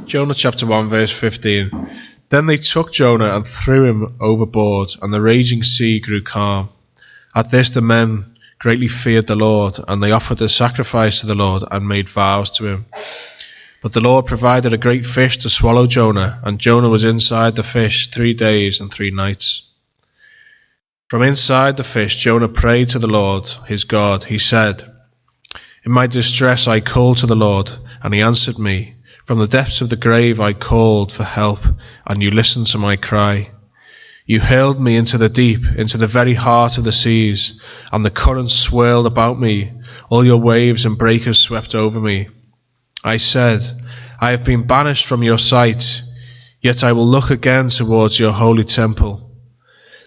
Jonah chapter 1 verse 15. Then they took Jonah and threw him overboard, and the raging sea grew calm. At this the men greatly feared the Lord, and they offered a sacrifice to the Lord and made vows to him. But the Lord provided a great fish to swallow Jonah, and Jonah was inside the fish 3 days and 3 nights. From inside the fish Jonah prayed to the Lord, his God. He said, "In my distress I called to the Lord, and he answered me. From the depths of the grave I called for help, and you listened to my cry. You hurled me into the deep, into the very heart of the seas, and the currents swirled about me. All your waves and breakers swept over me. I said, I have been banished from your sight, yet I will look again towards your holy temple.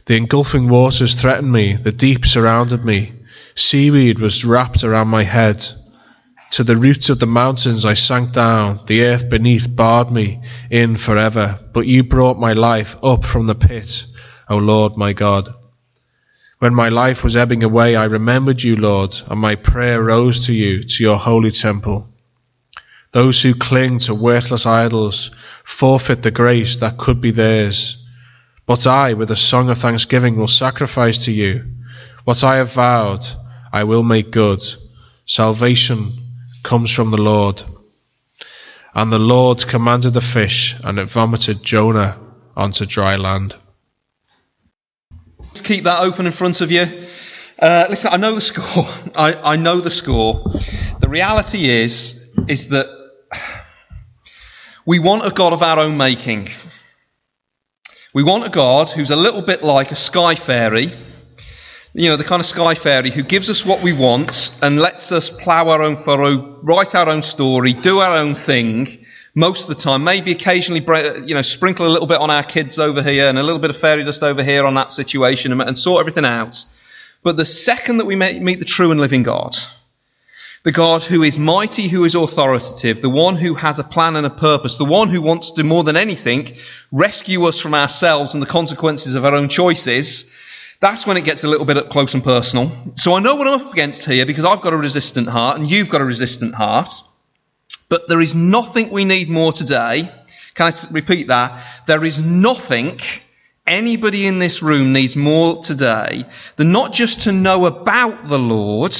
The engulfing waters threatened me, the deep surrounded me. Seaweed was wrapped around my head. To the roots of the mountains I sank down, the earth beneath barred me in forever. But you brought my life up from the pit, O Lord my God. When my life was ebbing away, I remembered you, Lord, and my prayer rose to you, to your holy temple. Those who cling to worthless idols forfeit the grace that could be theirs. But I, with a song of thanksgiving, will sacrifice to you. What I have vowed, I will make good. Salvation comes from the Lord." And the Lord commanded the fish, and it vomited Jonah onto dry land. Let's keep that open in front of you. Listen, I know the score. I know the score. The reality is that we want a God of our own making. We want a God who's a little bit like a sky fairy. You know, the kind of sky fairy who gives us what we want and lets us plough our own furrow, write our own story, do our own thing most of the time. Maybe occasionally, sprinkle a little bit on our kids over here and a little bit of fairy dust over here on that situation and sort everything out. But the second that we meet the true and living God, the God who is mighty, who is authoritative, the one who has a plan and a purpose, the one who wants to, more than anything, rescue us from ourselves and the consequences of our own choices, that's when it gets a little bit up close and personal. So I know what I'm up against here because I've got a resistant heart and you've got a resistant heart. But there is nothing we need more today. Can I repeat that? There is nothing anybody in this room needs more today than not just to know about the Lord,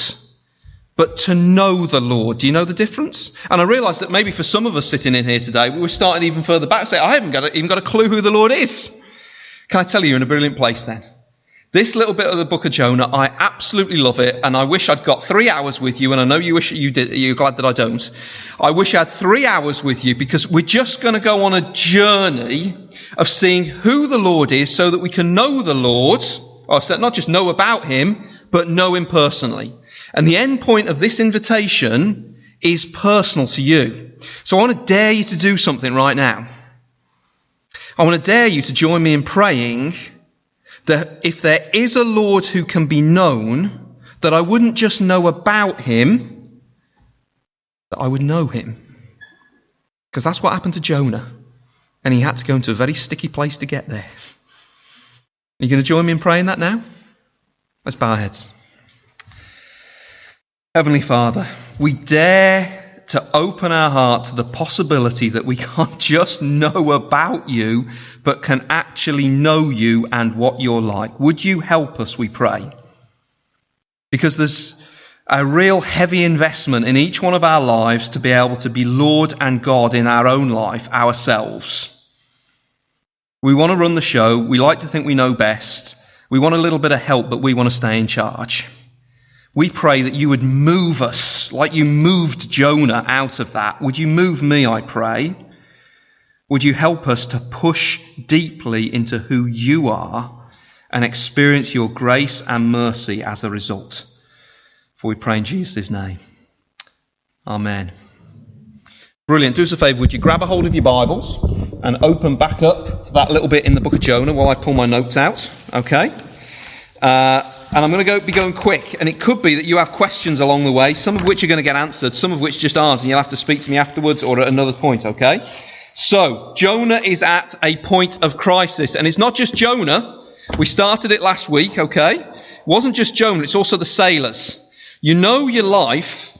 but to know the Lord. Do you know the difference? And I realise that maybe for some of us sitting in here today, we were starting even further back. Say, I haven't even got a clue who the Lord is. Can I tell you, you're in a brilliant place then? This little bit of the book of Jonah, I absolutely love it, and I wish I'd got 3 hours with you, and I know you wish you did. You're glad that I don't. I wish I had 3 hours with you, because we're just going to go on a journey of seeing who the Lord is so that we can know the Lord, or not just know about him, but know him personally. And the end point of this invitation is personal to you. So I want to dare you to do something right now. I want to dare you to join me in praying that if there is a Lord who can be known, that I wouldn't just know about him, that I would know him. Because that's what happened to Jonah. And he had to go into a very sticky place to get there. Are you going to join me in praying that now? Let's bow our heads. Heavenly Father, we dare to open our heart to the possibility that we can't just know about you, but can actually know you and what you're like. Would you help us, we pray? Because there's a real heavy investment in each one of our lives to be able to be Lord and God in our own life, ourselves. We want to run the show. We like to think we know best. We want a little bit of help, but we want to stay in charge. We pray that you would move us like you moved Jonah out of that. Would you move me, I pray? Would you help us to push deeply into who you are and experience your grace and mercy as a result? For we pray in Jesus' name. Amen. Brilliant. Do us a favour, would you grab a hold of your Bibles and open back up to that little bit in the book of Jonah while I pull my notes out, okay? And I'm going to be going quick, and it could be that you have questions along the way, some of which are going to get answered, some of which just aren't, and you'll have to speak to me afterwards or at another point, okay? So, Jonah is at a point of crisis, and it's not just Jonah. We started it last week, okay? It wasn't just Jonah, it's also the sailors. You know your life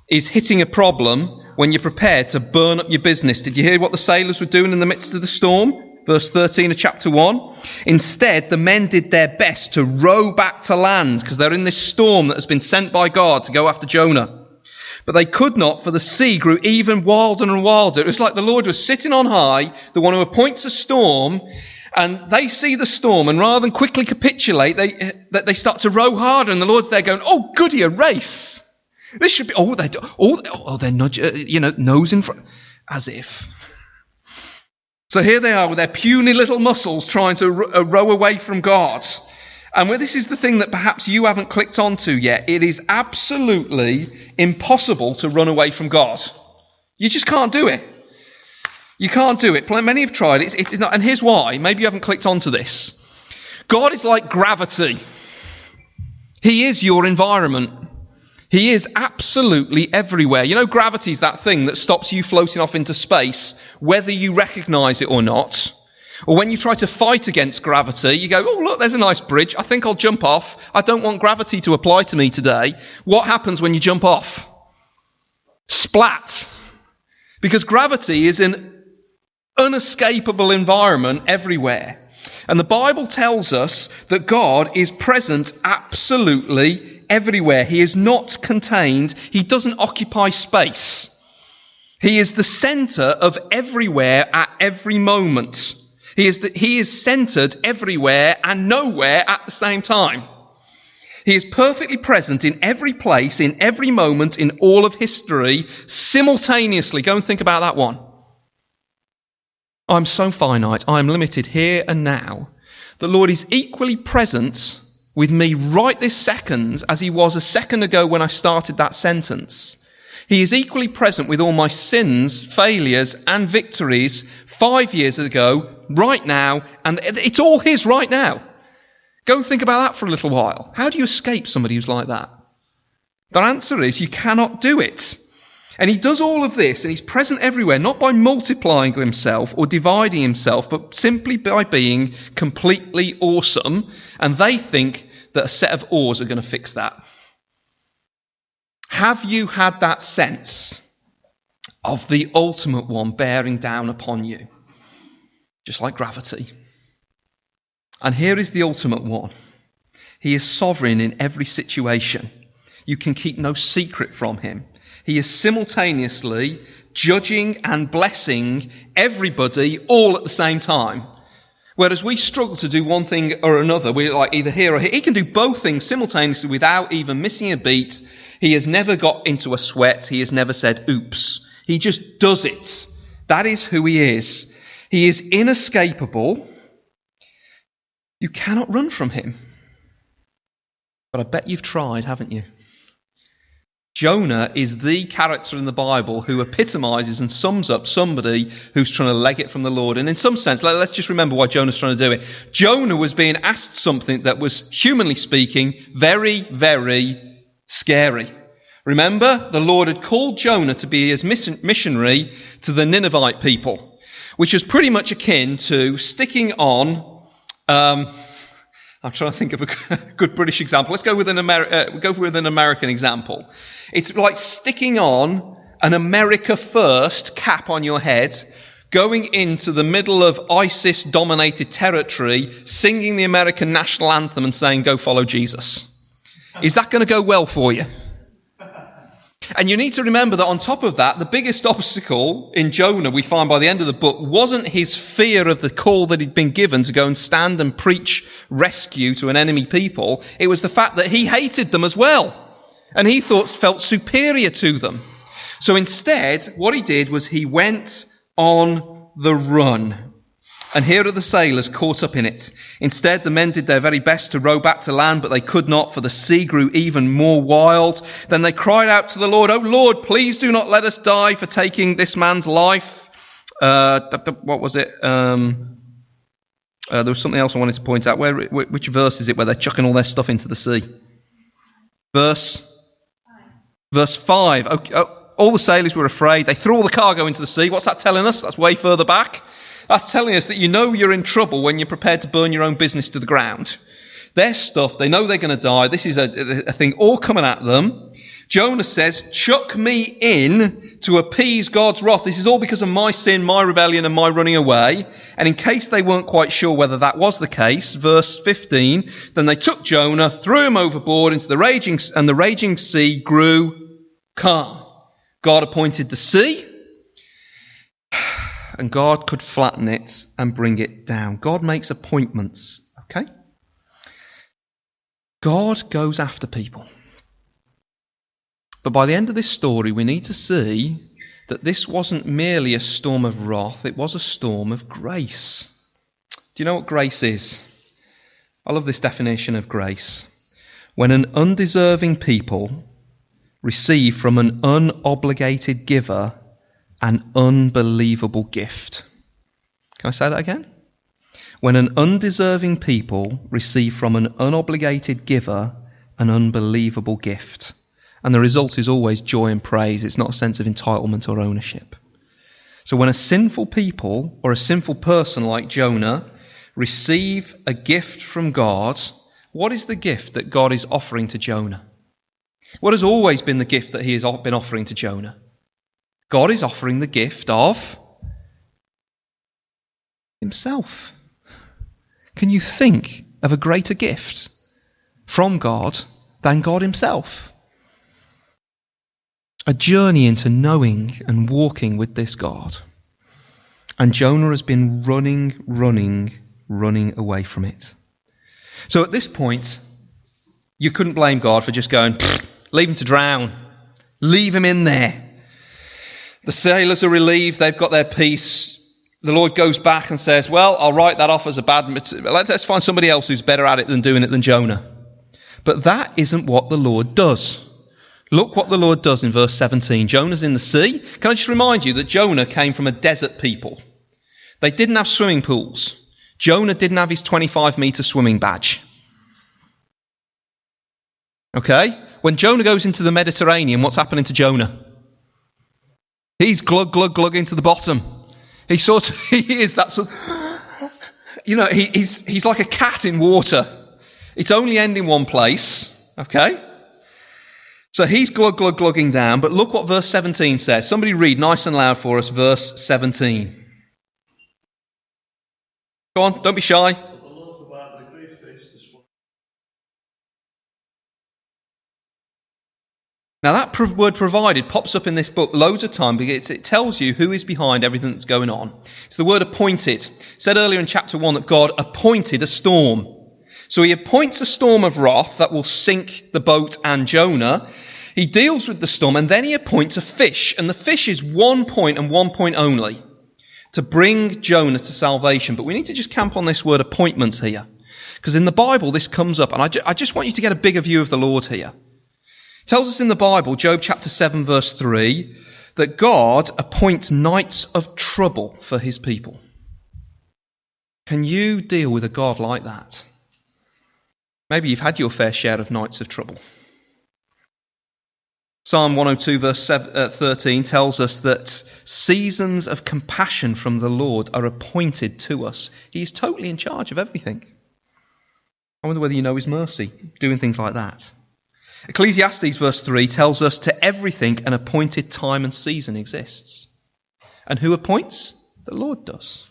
is hitting a problem when you're prepared to burn up your business. Did you hear what the sailors were doing in the midst of the storm? Verse 13 of chapter 1. Instead, the men did their best to row back to land because they're in this storm that has been sent by God to go after Jonah. But they could not, for the sea grew even wilder and wilder. It was like the Lord was sitting on high, the one who appoints a storm, and they see the storm, and rather than quickly capitulate, they start to row harder, and the Lord's there going, oh, goody, a race. This should be, they're nose in front, as if. So here they are with their puny little muscles trying to row away from God. And this is the thing that perhaps you haven't clicked onto yet. It is absolutely impossible to run away from God. You just can't do it. You can't do it. Many have tried it. It's not, and here's why. Maybe you haven't clicked onto this. God is like gravity. He is your environment. He is absolutely everywhere. You know, gravity is that thing that stops you floating off into space, whether you recognise it or not. Or when you try to fight against gravity, you go, oh, look, there's a nice bridge. I think I'll jump off. I don't want gravity to apply to me today. What happens when you jump off? Splat. Because gravity is an unescapable environment everywhere. And the Bible tells us that God is present absolutely everywhere. He is not contained. He doesn't occupy space. He is the centre of everywhere at every moment. He is centred everywhere and nowhere at the same time. He is perfectly present in every place, in every moment, in all of history, simultaneously. Go and think about that one. I'm so finite. I'm limited here and now. The Lord is equally present with me right this second as he was a second ago when I started that sentence. He is equally present with all my sins, failures and victories 5 years ago, right now, and it's all his right now. Go and think about that for a little while. How do you escape somebody who's like that? The answer is you cannot do it. And he does all of this, and he's present everywhere, not by multiplying himself or dividing himself, but simply by being completely awesome. And they think that a set of oars are going to fix that. Have you had that sense of the ultimate one bearing down upon you? Just like gravity. And here is the ultimate one. He is sovereign in every situation. You can keep no secret from him. He is simultaneously judging and blessing everybody all at the same time. Whereas we struggle to do one thing or another. We're like either here or here. He can do both things simultaneously without even missing a beat. He has never got into a sweat. He has never said, oops. He just does it. That is who he is. He is inescapable. You cannot run from him. But I bet you've tried, haven't you? Jonah is the character in the Bible who epitomises and sums up somebody who's trying to leg it from the Lord. And in some sense, let's just remember why Jonah's trying to do it. Jonah was being asked something that was, humanly speaking, very, very scary. Remember, the Lord had called Jonah to be his missionary to the Ninevite people, which was pretty much akin to sticking on... I'm trying to think of a good British example. Let's go with an American example. It's like sticking on an America First cap on your head, going into the middle of ISIS-dominated territory, singing the American national anthem and saying, go follow Jesus. Is that going to go well for you? And you need to remember that on top of that, the biggest obstacle in Jonah, we find by the end of the book, wasn't his fear of the call that he'd been given to go and stand and preach rescue to an enemy people. It was the fact that he hated them as well. And he felt superior to them. So instead, what he did was he went on the run. And here are the sailors caught up in it. Instead, the men did their very best to row back to land, but they could not, for the sea grew even more wild. Then they cried out to the Lord, "O Lord, please do not let us die for taking this man's life." What was it? There was something else I wanted to point out. Which verse is it where they're chucking all their stuff into the sea? Verse 5. Okay, all the sailors were afraid. They threw all the cargo into the sea. What's that telling us? That's way further back. That's telling us that you know you're in trouble when you're prepared to burn your own business to the ground. Their stuff, they know they're going to die. This is a thing all coming at them. Jonah says, chuck me in to appease God's wrath. This is all because of my sin, my rebellion, and my running away. And in case they weren't quite sure whether that was the case, verse 15, then they took Jonah, threw him overboard into the raging sea grew calm. God appointed the sea, and God could flatten it and bring it down. God makes appointments, okay? God goes after people. But by the end of this story, we need to see that this wasn't merely a storm of wrath, it was a storm of grace. Do you know what grace is? I love this definition of grace. When an undeserving people receive from an unobligated giver an unbelievable gift. Can I say that again? When an undeserving people receive from an unobligated giver an unbelievable gift. And the result is always joy and praise. It's not a sense of entitlement or ownership. So when a sinful people or a sinful person like Jonah receive a gift from God, what is the gift that God is offering to Jonah? What has always been the gift that he has been offering to Jonah? God is offering the gift of himself. Can you think of a greater gift from God than God himself? A journey into knowing and walking with this God. And Jonah has been running away from it. So at this point, you couldn't blame God for just going, leave him to drown. Leave him in there. The sailors are relieved. They've got their peace. The Lord goes back and says, well, I'll write that off as a bad... Let's find somebody else who's better at it than doing it than Jonah. But that isn't what the Lord does. Look what the Lord does in verse 17. Jonah's in the sea. Can I just remind you that Jonah came from a desert people? They didn't have swimming pools. Jonah didn't have his 25-metre swimming badge. Okay? When Jonah goes into the Mediterranean, what's happening to Jonah? He's glugging to the bottom. He is that sort of, he's like a cat in water. It's only ending one place. Okay? So he's glugging down, but look what verse 17 says. Somebody read nice and loud for us, verse 17. Go on, don't be shy. Now that word provided pops up in this book loads of time because it tells you who is behind everything that's going on. It's the word appointed. It said earlier in chapter 1 that God appointed a storm. So he appoints a storm of wrath that will sink the boat and Jonah. He deals with the storm and then he appoints a fish. And the fish is 1 point and 1 point only to bring Jonah to salvation. But we need to just camp on this word appointment here. Because in the Bible this comes up. And I just want you to get a bigger view of the Lord here. It tells us in the Bible, Job chapter 7 verse 3, that God appoints nights of trouble for his people. Can you deal with a God like that? Maybe you've had your fair share of nights of trouble. Psalm 102 verse 13 tells us that seasons of compassion from the Lord are appointed to us. He is totally in charge of everything. I wonder whether you know his mercy, doing things like that. Ecclesiastes verse 3 tells us to everything an appointed time and season exists. And who appoints? The Lord does.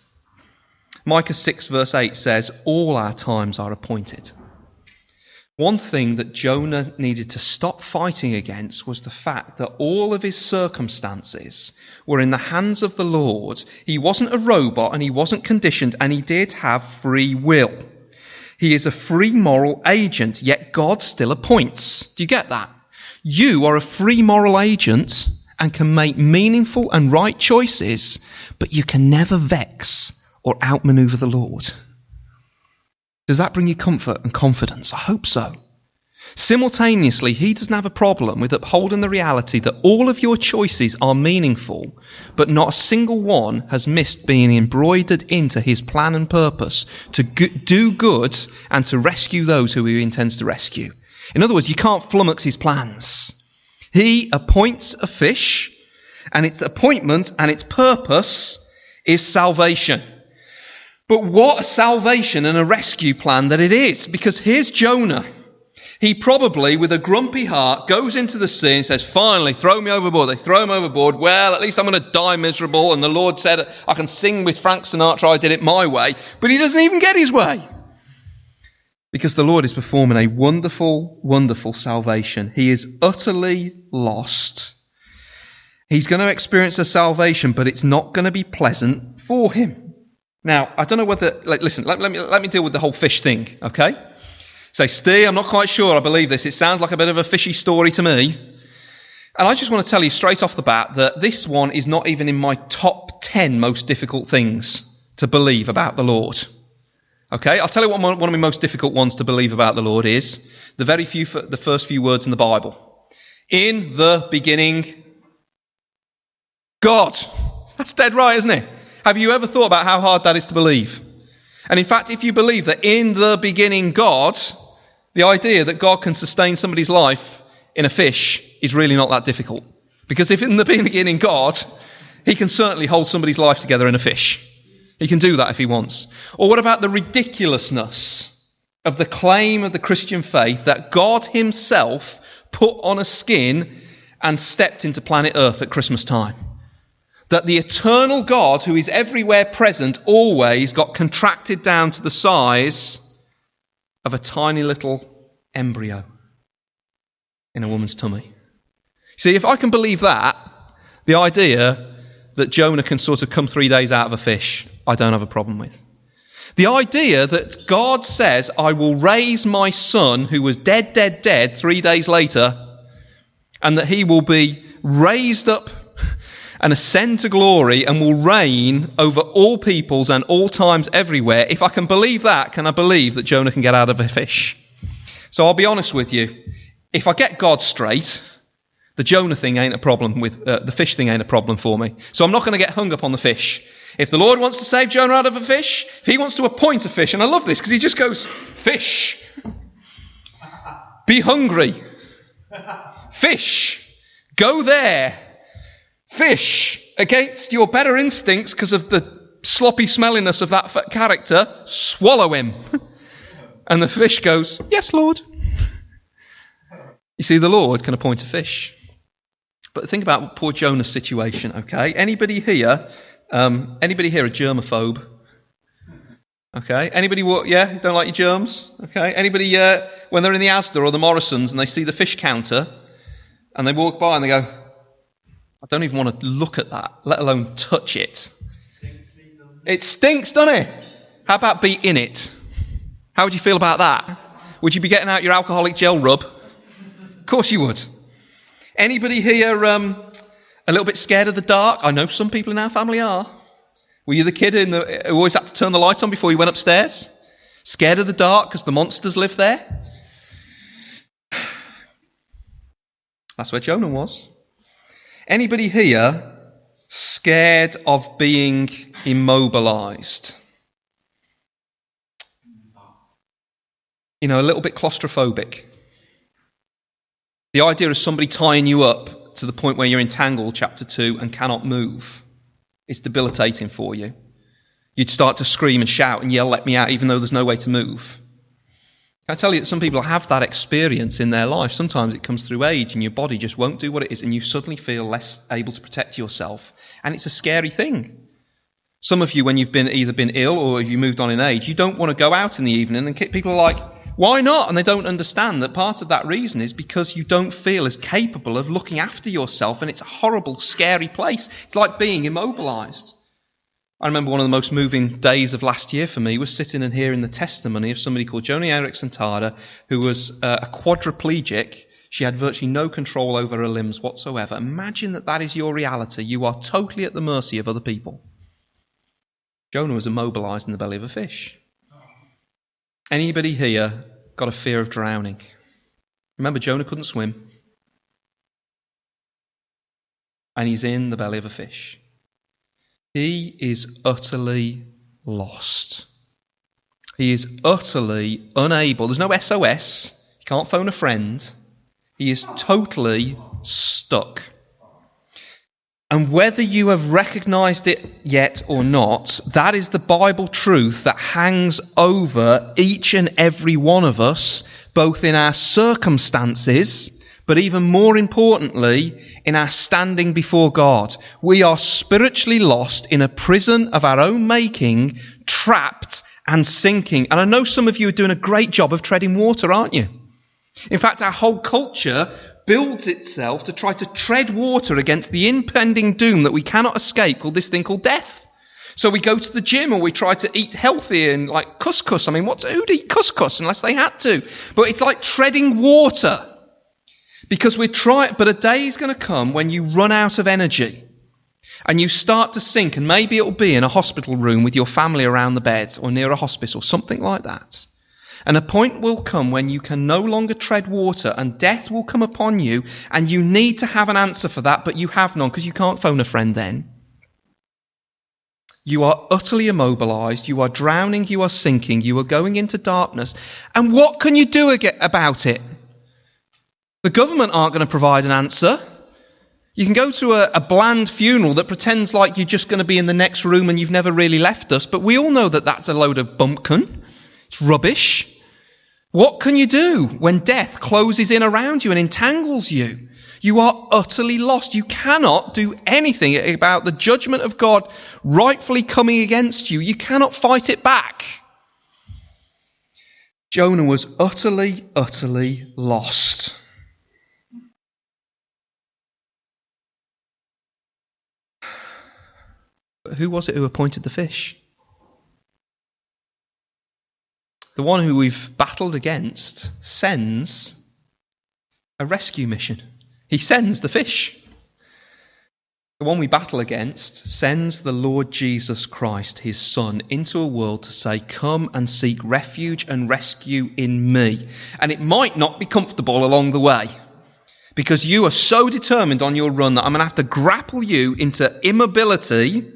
Micah 6 verse 8 says, all our times are appointed. One thing that Jonah needed to stop fighting against was the fact that all of his circumstances were in the hands of the Lord. He wasn't a robot and he wasn't conditioned and he did have free will. He is a free moral agent, yet God still appoints. Do you get that? You are a free moral agent and can make meaningful and right choices, but you can never vex or outmaneuver the Lord. Does that bring you comfort and confidence? I hope so. Simultaneously, he doesn't have a problem with upholding the reality that all of your choices are meaningful, but not a single one has missed being embroidered into his plan and purpose to do good and to rescue those who he intends to rescue. In other words, you can't flummox his plans. He appoints a fish, and its appointment and its purpose is salvation. But what a salvation and a rescue plan that it is, because here's Jonah. He probably, with a grumpy heart, goes into the sea and says, finally, throw me overboard. They throw him overboard. Well, at least I'm going to die miserable. And the Lord said, I can sing with Frank Sinatra, I did it my way. But he doesn't even get his way. Because the Lord is performing a wonderful, wonderful salvation. He is utterly lost. He's going to experience a salvation, but it's not going to be pleasant for him. Now, I don't know whether... listen, let me deal with the whole fish thing, okay? Say, Steve, I'm not quite sure I believe this. It sounds like a bit of a fishy story to me. And I just want to tell you straight off the bat that this one is not even in my top 10 most difficult things to believe about the Lord. Okay, I'll tell you what one of my most difficult ones to believe about the Lord is. The first few words in the Bible. In the beginning, God. That's dead right, isn't it? Have you ever thought about how hard that is to believe? And in fact, if you believe that in the beginning God, the idea that God can sustain somebody's life in a fish is really not that difficult. Because if in the beginning God, he can certainly hold somebody's life together in a fish. He can do that if he wants. Or what about the ridiculousness of the claim of the Christian faith that God himself put on a skin and stepped into planet Earth at Christmas time? That the eternal God, who is everywhere present, always got contracted down to the size of a tiny little embryo in a woman's tummy. See, if I can believe that, the idea that Jonah can sort of come 3 days out of a fish, I don't have a problem with. The idea that God says, I will raise my son who was dead 3 days later, and that he will be raised up and ascend to glory and will reign over all peoples and all times everywhere. If I can believe that, can I believe that Jonah can get out of a fish? So I'll be honest with you. If I get God straight, the Jonah thing ain't a problem with, the fish thing ain't a problem for me. So I'm not going to get hung up on the fish. If the Lord wants to save Jonah out of a fish, if he wants to appoint a fish, and I love this because he just goes, fish, be hungry, fish, go there, fish, against your better instincts because of the sloppy smelliness of that character, swallow him. And the fish goes, yes, Lord. You see, the Lord can appoint a fish. But think about poor Jonah's situation, okay? Anybody here a germaphobe? Okay? Anybody, don't like your germs? Okay? Anybody, when they're in the Asda or the Morrisons and they see the fish counter and they walk by and they go, I don't even want to look at that, let alone touch it. It stinks, doesn't it? How about be in it? How would you feel about that? Would you be getting out your alcoholic gel rub? Of course you would. Anybody here a little bit scared of the dark? I know some people in our family are. Were you the kid who always had to turn the light on before you went upstairs? Scared of the dark because the monsters live there? That's where Jonah was. Anybody here scared of being immobilized? A little bit claustrophobic. The idea of somebody tying you up to the point where you're entangled, chapter 2, and cannot move. It's debilitating for you. You'd start to scream and shout and yell, let me out, even though there's no way to move. I tell you that some people have that experience in their life. Sometimes it comes through age and your body just won't do what it is and you suddenly feel less able to protect yourself. And it's a scary thing. Some of you, when you've either been ill or if you moved on in age, you don't want to go out in the evening and people are like, why not? And they don't understand that part of that reason is because you don't feel as capable of looking after yourself, and it's a horrible, scary place. It's like being immobilized. I remember one of the most moving days of last year for me was sitting and hearing the testimony of somebody called Joni Eriksson-Tada, who was a quadriplegic. She had virtually no control over her limbs whatsoever. Imagine that is your reality. You are totally at the mercy of other people. Jonah was immobilized in the belly of a fish. Anybody here got a fear of drowning? Remember, Jonah couldn't swim. And he's in the belly of a fish. He is utterly lost. He is utterly unable. There's no SOS. He can't phone a friend. He is totally stuck. And whether you have recognized it yet or not, that is the Bible truth that hangs over each and every one of us both in our circumstances, but even more importantly, in our standing before God. We are spiritually lost in a prison of our own making, trapped and sinking. And I know some of you are doing a great job of treading water, aren't you? In fact, our whole culture builds itself to try to tread water against the impending doom that we cannot escape, called this thing called death. So we go to the gym, or we try to eat healthy and like couscous. I mean, who'd eat couscous unless they had to? But it's like treading water. Because but a day is going to come when you run out of energy and you start to sink, and maybe it'll be in a hospital room with your family around the bed or near a hospice or something like that. And a point will come when you can no longer tread water and death will come upon you, and you need to have an answer for that, but you have none because you can't phone a friend then. You are utterly immobilized, you are drowning, you are sinking, you are going into darkness. And what can you do about it? The government aren't going to provide an answer. You can go to a bland funeral that pretends like you're just going to be in the next room and you've never really left us, but we all know that that's a load of bumpkin. It's rubbish. What can you do when death closes in around you and entangles you? You are utterly lost. You cannot do anything about the judgment of God rightfully coming against you. You cannot fight it back. Jonah was utterly, utterly lost. But who was it who appointed the fish? The one who we've battled against sends a rescue mission. He sends the fish. The one we battle against sends the Lord Jesus Christ, his Son, into a world to say, come and seek refuge and rescue in me. And it might not be comfortable along the way, because you are so determined on your run that I'm going to have to grapple you into immobility,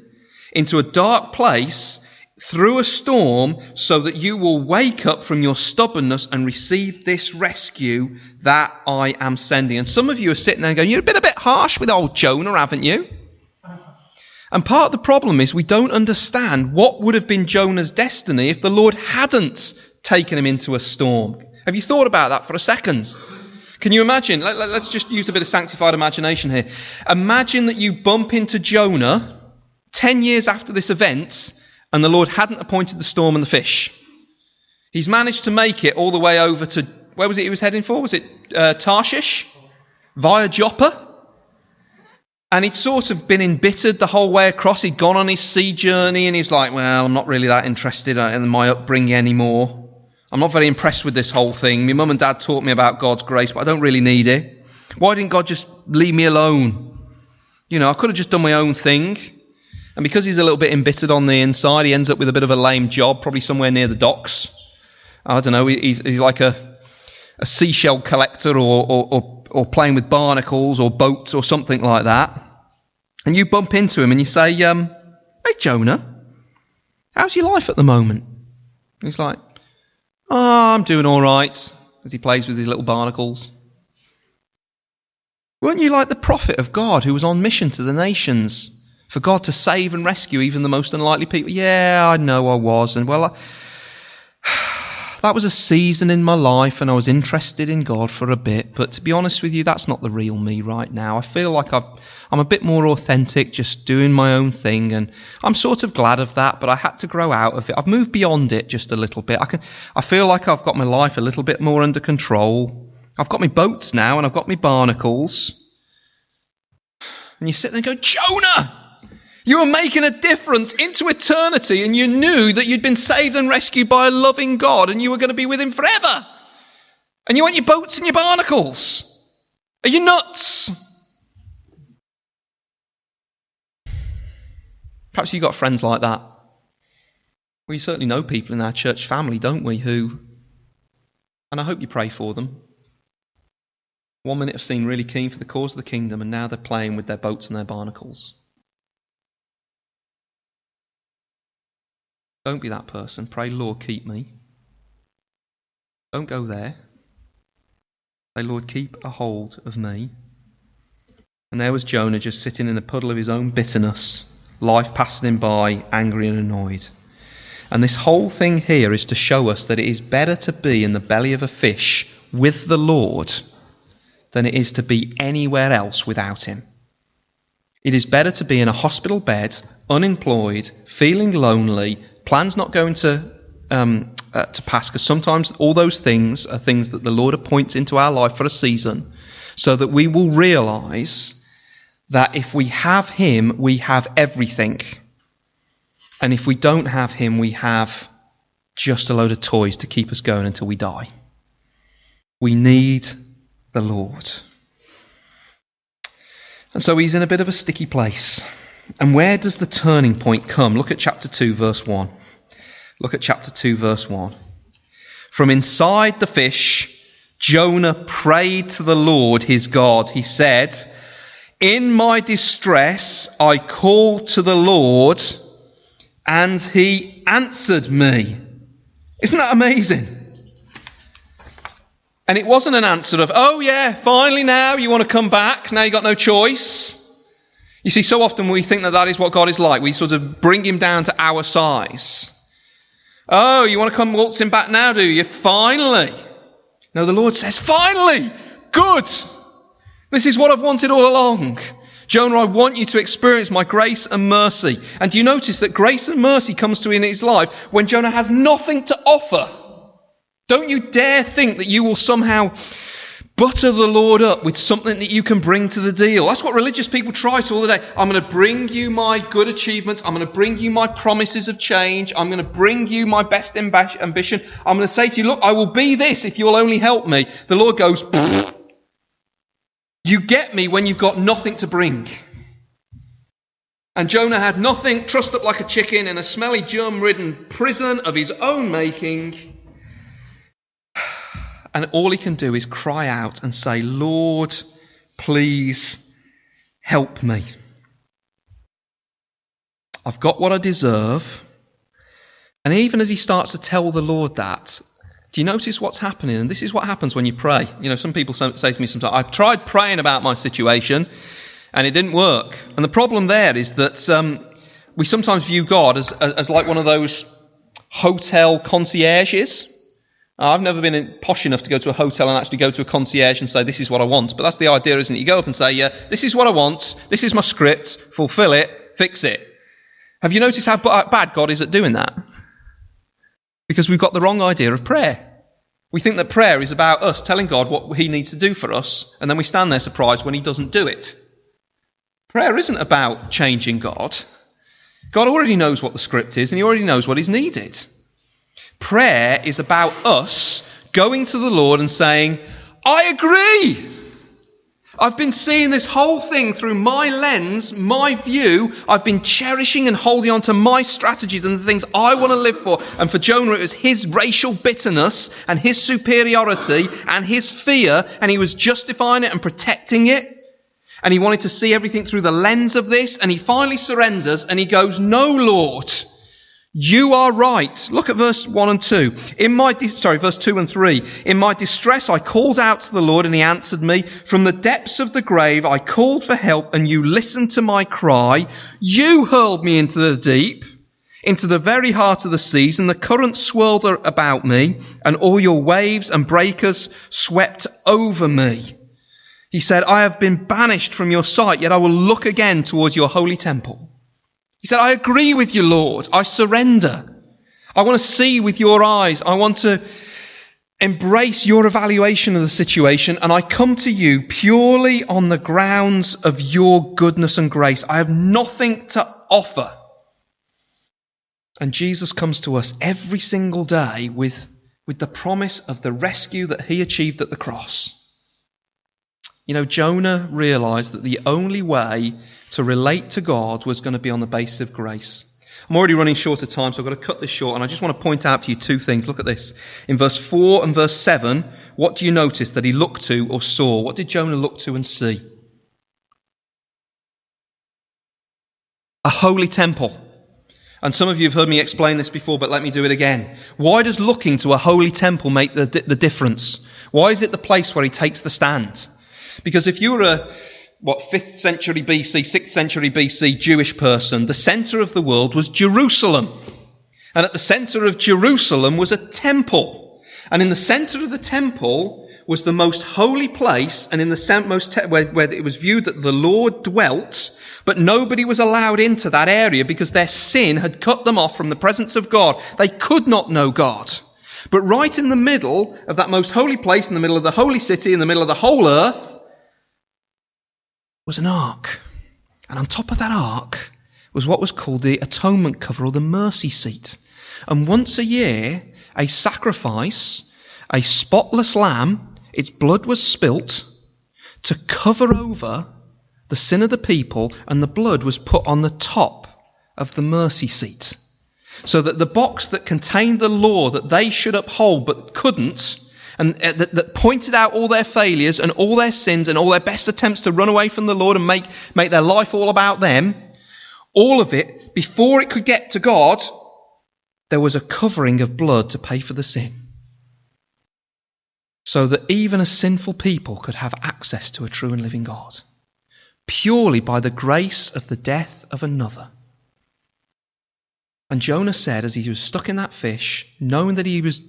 into a dark place, through a storm, so that you will wake up from your stubbornness and receive this rescue that I am sending. And some of you are sitting there going, you've been a bit harsh with old Jonah, haven't you? And part of the problem is we don't understand what would have been Jonah's destiny if the Lord hadn't taken him into a storm. Have you thought about that for a second? Can you imagine? Let's just use a bit of sanctified imagination here. Imagine that you bump into Jonah 10 years after this event, and the Lord hadn't appointed the storm and the fish. He's managed to make it all the way over to, where was it he was heading for? Was it Tarshish? Via Joppa? And he'd sort of been embittered the whole way across. He'd gone on his sea journey and he's like, well, I'm not really that interested in my upbringing anymore. I'm not very impressed with this whole thing. My mum and dad taught me about God's grace, but I don't really need it. Why didn't God just leave me alone? You know, I could have just done my own thing. And because he's a little bit embittered on the inside, he ends up with a bit of a lame job, probably somewhere near the docks. I don't know, he's like a seashell collector or playing with barnacles or boats or something like that. And you bump into him and you say, hey Jonah, how's your life at the moment? And he's like, oh, I'm doing all right, as he plays with his little barnacles. Weren't you like the prophet of God who was on mission to the nations for God to save and rescue even the most unlikely people? Yeah, I know I was. And well, that was a season in my life and I was interested in God for a bit. But to be honest with you, that's not the real me right now. I feel like I'm a bit more authentic, just doing my own thing. And I'm sort of glad of that, but I had to grow out of it. I've moved beyond it just a little bit. I feel like I've got my life a little bit more under control. I've got my boats now and I've got my barnacles. And you sit there and go, Jonah! You were making a difference into eternity and you knew that you'd been saved and rescued by a loving God and you were going to be with him forever. And you want your boats and your barnacles. Are you nuts? Perhaps you've got friends like that. We certainly know people in our church family, don't we, who, and I hope you pray for them. 1 minute have seemed really keen for the cause of the kingdom and now they're playing with their boats and their barnacles. Don't be that person. Pray, Lord, keep me. Don't go there. Say, Lord, keep a hold of me. And there was Jonah just sitting in a puddle of his own bitterness, life passing him by, angry and annoyed. And this whole thing here is to show us that it is better to be in the belly of a fish with the Lord than it is to be anywhere else without him. It is better to be in a hospital bed, unemployed, feeling lonely, plans not going to pass, because sometimes all those things are things that the Lord appoints into our life for a season, so that we will realise that if we have him, we have everything. And if we don't have him, we have just a load of toys to keep us going until we die. We need the Lord. And so he's in a bit of a sticky place. And where does the turning point come? Look at chapter 2, verse 1. Look at chapter 2, verse 1. From inside the fish, Jonah prayed to the Lord his God. He said, "In my distress I called to the Lord, and he answered me." Isn't that amazing? And it wasn't an answer of, "Oh yeah, finally now you want to come back, now you got no choice." You see, so often we think that that is what God is like. We sort of bring him down to our size. "Oh, you want to come waltzing back now, do you? Finally." No, the Lord says, "Finally! Good! This is what I've wanted all along. Jonah, I want you to experience my grace and mercy." And do you notice that grace and mercy comes to in his life when Jonah has nothing to offer? Don't you dare think that you will somehow butter the Lord up with something that you can bring to the deal. That's what religious people try to all the day. "I'm going to bring you my good achievements. I'm going to bring you my promises of change. I'm going to bring you my best ambition. I'm going to say to you, look, I will be this if you'll only help me." The Lord goes, "Pfft. You get me when you've got nothing to bring." And Jonah had nothing, trussed up like a chicken in a smelly, germ-ridden prison of his own making. And all he can do is cry out and say, "Lord, please help me. I've got what I deserve." And even as he starts to tell the Lord that, do you notice what's happening? And this is what happens when you pray. You know, some people say to me sometimes, "I've tried praying about my situation and it didn't work." And the problem there is that we sometimes view God as like one of those hotel concierges. I've never been posh enough to go to a hotel and actually go to a concierge and say, "This is what I want." But that's the idea, isn't it? You go up and say, "Yeah, this is what I want. This is my script. Fulfill it. Fix it." Have you noticed how bad God is at doing that? Because we've got the wrong idea of prayer. We think that prayer is about us telling God what he needs to do for us, and then we stand there surprised when he doesn't do it. Prayer isn't about changing God. God already knows what the script is, and he already knows what is needed. Prayer is about us going to the Lord and saying, "I agree. I've been seeing this whole thing through my lens, my view. I've been cherishing and holding on to my strategies and the things I want to live for." And for Jonah, it was his racial bitterness and his superiority and his fear, and he was justifying it and protecting it. And he wanted to see everything through the lens of this, and he finally surrenders and he goes, "No, Lord, you are right." Look at verse 1 and 2. Verse 2 and 3. "In my distress I called out to the Lord, and he answered me. From the depths of the grave I called for help, and you listened to my cry. You hurled me into the deep, into the very heart of the seas, and the currents swirled about me, and all your waves and breakers swept over me." He said, "I have been banished from your sight, yet I will look again towards your holy temple." He said, "I agree with you, Lord. I surrender. I want to see with your eyes. I want to embrace your evaluation of the situation. And I come to you purely on the grounds of your goodness and grace. I have nothing to offer." And Jesus comes to us every single day with the promise of the rescue that he achieved at the cross. You know, Jonah realised that the only way to relate to God was going to be on the basis of grace. I'm already running short of time, so I've got to cut this short, and I just want to point out to you two things. Look at this. In verse 4 and verse 7, what do you notice that he looked to or saw? What did Jonah look to and see? A holy temple. And some of you have heard me explain this before, but let me do it again. Why does looking to a holy temple make the difference? Why is it the place where he takes the stand? Because if you were a 5th century BC, 6th century BC Jewish person, the centre of the world was Jerusalem. And at the centre of Jerusalem was a temple. And in the centre of the temple was the most holy place, and in the where it was viewed that the Lord dwelt, but nobody was allowed into that area because their sin had cut them off from the presence of God. They could not know God. But right in the middle of that most holy place, in the middle of the holy city, in the middle of the whole earth, was an ark. And on top of that ark was what was called the atonement cover, or the mercy seat. And once a year, a sacrifice, a spotless lamb, its blood was spilt to cover over the sin of the people, and the blood was put on the top of the mercy seat. So that the box that contained the law that they should uphold but couldn't, and that pointed out all their failures and all their sins and all their best attempts to run away from the Lord and make their life all about them, all of it, before it could get to God, there was a covering of blood to pay for the sin. So that even a sinful people could have access to a true and living God, purely by the grace of the death of another. And Jonah said, as he was stuck in that fish, knowing that he was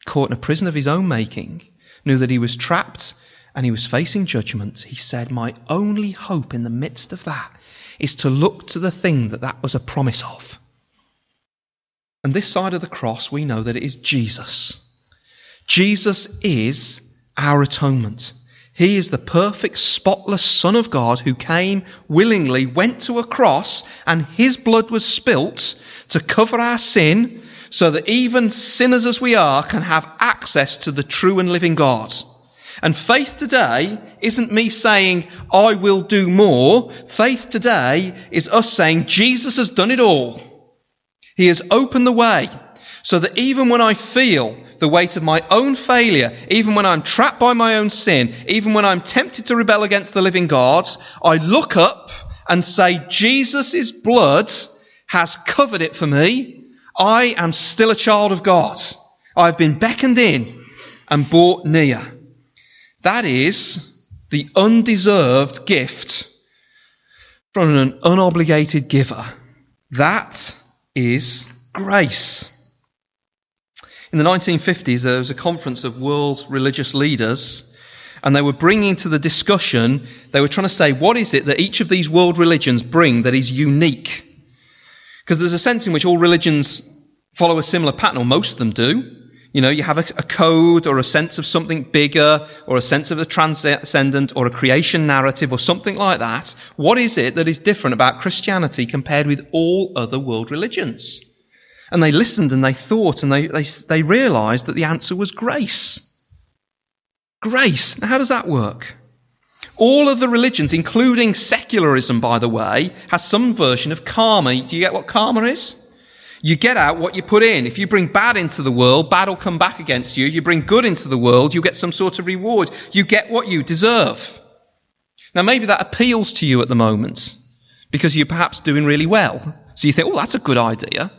caught in a prison of his own making, knew that he was trapped and he was facing judgment, he said, my only hope in the midst of that is to look to the thing that was a promise of. And this side of the cross, we know that it is Jesus. Jesus is our atonement. He is the perfect, spotless Son of God who came willingly, went to a cross, and his blood was spilt to cover our sin, so that even sinners as we are can have access to the true and living God. And faith today isn't me saying, I will do more. Faith today is us saying, Jesus has done it all. He has opened the way, so that even when I feel the weight of my own failure, even when I'm trapped by my own sin, even when I'm tempted to rebel against the living God, I look up and say, Jesus' blood has covered it for me. I am still a child of God. I've been beckoned in and brought near. That is the undeserved gift from an unobligated giver. That is grace. In the 1950s, there was a conference of world religious leaders, and they were bringing to the discussion, they were trying to say, what is it that each of these world religions bring that is unique? Because there's a sense in which all religions follow a similar pattern, or most of them do. You know, you have a code or a sense of something bigger, or a sense of the transcendent, or a creation narrative, or something like that. What is it that is different about Christianity compared with all other world religions? And they listened and they thought, and they realised that the answer was grace. Grace. Now, how does that work? All of the religions, including secularism, by the way, has some version of karma. Do you get what karma is? You get out what you put in. If you bring bad into the world, bad will come back against you. You bring good into the world, you get some sort of reward. You get what you deserve. Now, maybe that appeals to you at the moment because you're perhaps doing really well. So you think, oh, that's a good idea.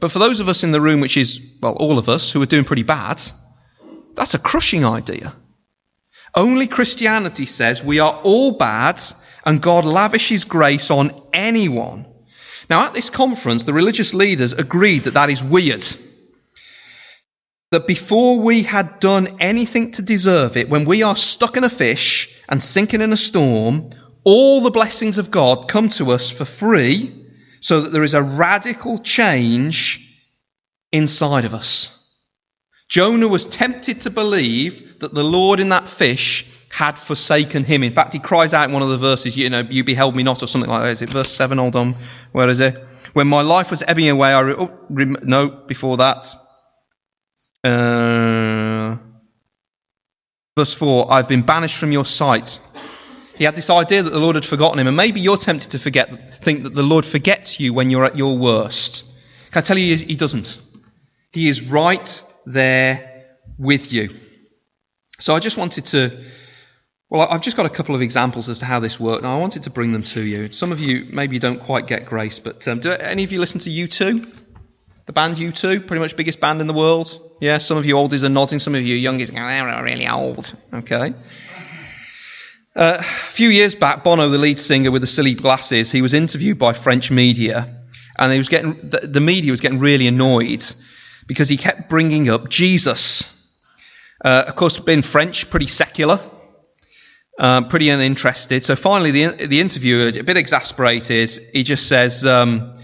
But for those of us in the room, which is, well, all of us who are doing pretty bad, that's a crushing idea. Only Christianity says we are all bad and God lavishes grace on anyone. Now, at this conference, the religious leaders agreed that that is weird. That before we had done anything to deserve it, when we are stuck in a fish and sinking in a storm, all the blessings of God come to us for free, so that there is a radical change inside of us. Jonah was tempted to believe that the Lord in that fish had forsaken him. In fact, he cries out in one of the verses, you know, you beheld me not, or something like that. Is it verse 7? Hold on. Where is it? When my life was ebbing away, no, before that. Verse 4, I've been banished from your sight. He had this idea that the Lord had forgotten him. And maybe you're tempted to think that the Lord forgets you when you're at your worst. Can I tell you, he doesn't. He is right there with you. So I just wanted to, I've just got a couple of examples as to how this worked, and I wanted to bring them to you. Some of you, maybe you don't quite get grace, but do any of you listen to U2? The band U2, pretty much biggest band in the world. Yeah, some of you oldies are nodding, some of you youngies are they're really old. Okay. A few years back, Bono, the lead singer with the silly glasses, he was interviewed by French media, And he was the media was getting really annoyed because he kept bringing up Jesus. Of course, being French, pretty secular, pretty uninterested. So finally, the interviewer, a bit exasperated, he just says, tries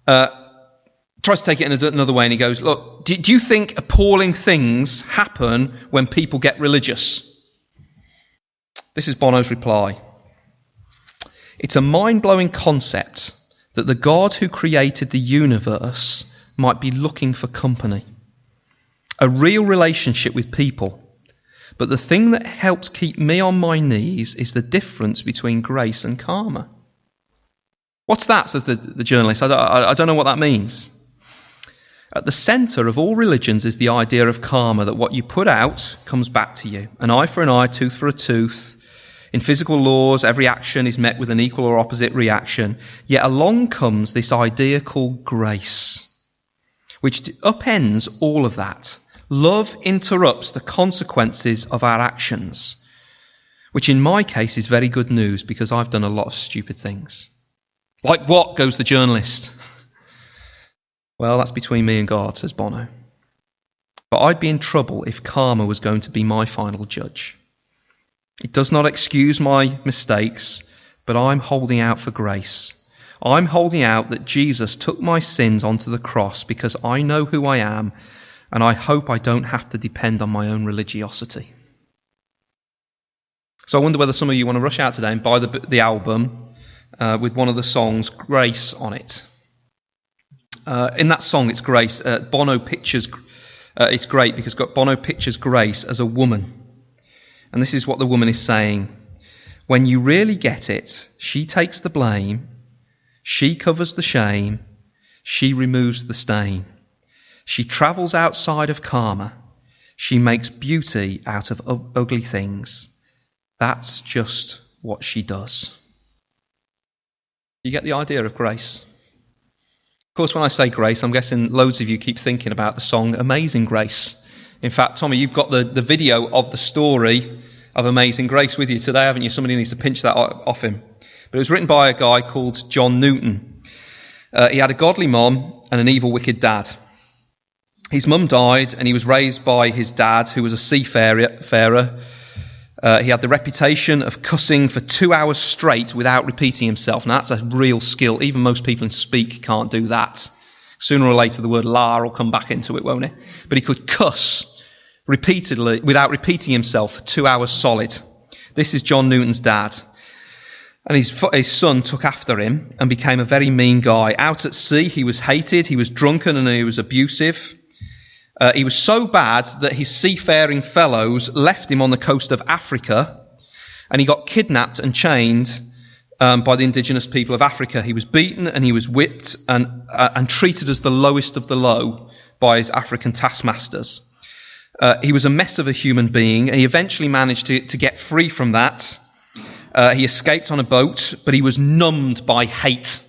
to take it in another way, and he goes, look, do you think appalling things happen when people get religious? This is Bono's reply. It's a mind-blowing concept that the God who created the universe might be looking for company. A real relationship with people. But the thing that helps keep me on my knees is the difference between grace and karma. What's that, says the journalist. I don't know what that means. At the centre of all religions is the idea of karma, that what you put out comes back to you. An eye for an eye, tooth for a tooth. In physical laws, every action is met with an equal or opposite reaction. Yet along comes this idea called grace, which upends all of that. Love interrupts the consequences of our actions, which in my case is very good news because I've done a lot of stupid things. Like what, goes the journalist. Well, that's between me and God, says Bono. But I'd be in trouble if karma was going to be my final judge. It does not excuse my mistakes, but I'm holding out for grace. I'm holding out that Jesus took my sins onto the cross because I know who I am, and I hope I don't have to depend on my own religiosity. So I wonder whether some of you want to rush out today and buy the album with one of the songs, Grace, on it. In that song, it's Grace. Bono pictures, it's great because Bono pictures Grace as a woman. And this is what the woman is saying. When you really get it, she takes the blame, she covers the shame, she removes the stain. She travels outside of karma. She makes beauty out of ugly things. That's just what she does. You get the idea of grace? Of course, when I say grace, I'm guessing loads of you keep thinking about the song Amazing Grace. In fact, Tommy, you've got the video of the story of Amazing Grace with you today, haven't you? Somebody needs to pinch that off him. But it was written by a guy called John Newton. He had a godly mom and an evil, wicked dad. His mum died and he was raised by his dad, who was a seafarer. He had the reputation of cussing for 2 hours straight without repeating himself. Now that's a real skill. Even most people in speak can't do that. Sooner or later the word la will come back into it, won't it? But he could cuss repeatedly without repeating himself for 2 hours solid. This is John Newton's dad. And his son took after him and became a very mean guy. Out at sea, he was hated, he was drunken and he was abusive. He was so bad that his seafaring fellows left him on the coast of Africa, and he got kidnapped and chained by the indigenous people of Africa. He was beaten and he was whipped and treated as the lowest of the low by his African taskmasters. He was a mess of a human being, and he eventually managed to get free from that. He escaped on a boat, but he was numbed by hate.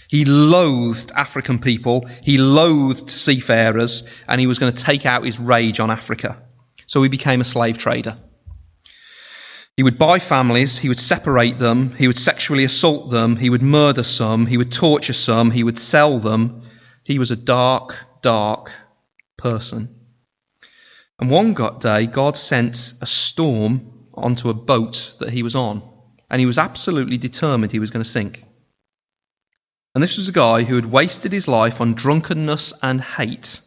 He loathed African people, he loathed seafarers, and he was going to take out his rage on Africa. So he became a slave trader. He would buy families, he would separate them, he would sexually assault them, he would murder some, he would torture some, he would sell them. He was a dark, dark person. And one day, God sent a storm onto a boat that he was on, and he was absolutely determined he was going to sink. And this was a guy who had wasted his life on drunkenness and hate.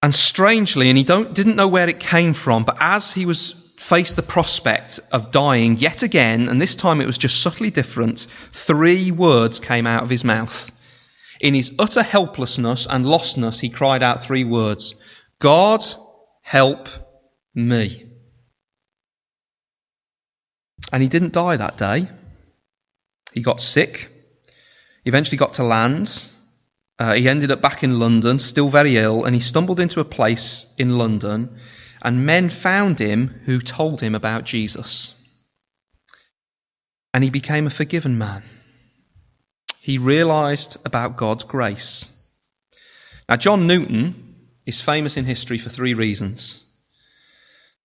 And strangely, and he didn't know where it came from, but as he faced the prospect of dying yet again, and this time it was just subtly different, 3 words came out of his mouth. In his utter helplessness and lostness, he cried out 3 words: God, help me. And he didn't die that day. He got sick. He eventually got to land. He ended up back in London, still very ill, and he stumbled into a place in London, and men found him who told him about Jesus. And he became a forgiven man. He realised about God's grace. Now, John Newton is famous in history for 3 reasons.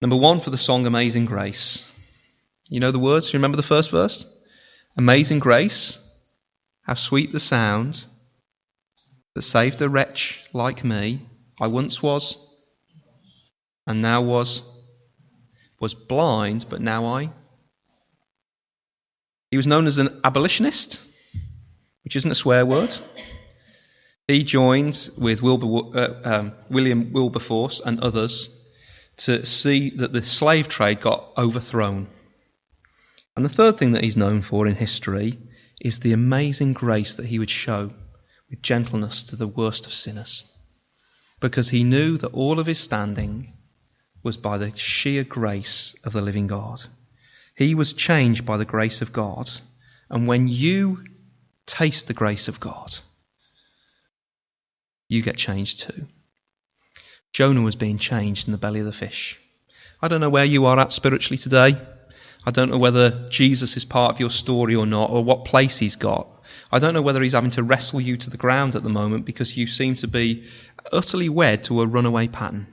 Number 1, for the song Amazing Grace. You know the words? You remember the first verse? Amazing grace, How sweet the sound that saved a wretch like me. I once was, and now was blind, but now I. He was known as an abolitionist, which isn't a swear word. He joined with William Wilberforce and others to see that the slave trade got overthrown. And the third thing that he's known for in history is the amazing grace that he would show with gentleness to the worst of sinners. Because he knew that all of his standing was by the sheer grace of the living God. He was changed by the grace of God. And when you taste the grace of God, you get changed too. Jonah was being changed in the belly of the fish. I don't know where you are at spiritually today. I don't know whether Jesus is part of your story or not, or what place he's got. I don't know whether he's having to wrestle you to the ground at the moment because you seem to be utterly wed to a runaway pattern.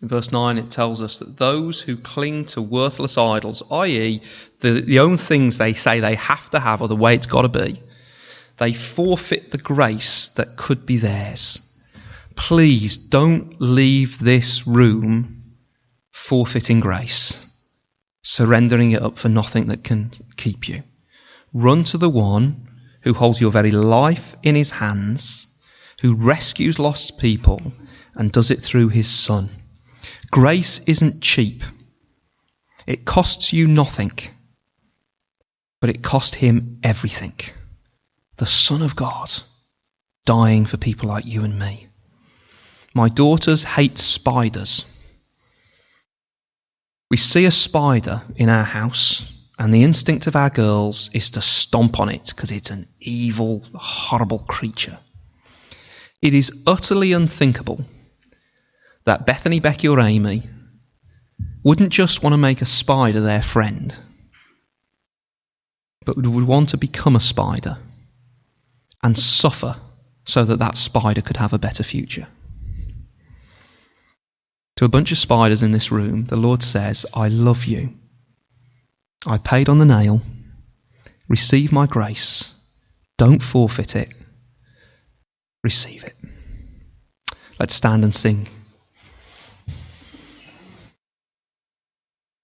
In verse 9 it tells us that those who cling to worthless idols, i.e. the own things they say they have to have or the way it's got to be, they forfeit the grace that could be theirs. Please don't leave this room forfeiting grace, surrendering it up for nothing that can keep you. Run to the one who holds your very life in his hands, who rescues lost people and does it through his Son. Grace isn't cheap. It costs you nothing, but it cost him everything. The Son of God dying for people like you and me. My daughters hate spiders. We see a spider in our house, and the instinct of our girls is to stomp on it because it's an evil, horrible creature. It is utterly unthinkable that Bethany, Becky or Amy wouldn't just want to make a spider their friend, but would want to become a spider and suffer so that that spider could have a better future. To a bunch of spiders in this room, the Lord says, I love you. I paid on the nail. Receive my grace. Don't forfeit it. Receive it. Let's stand and sing.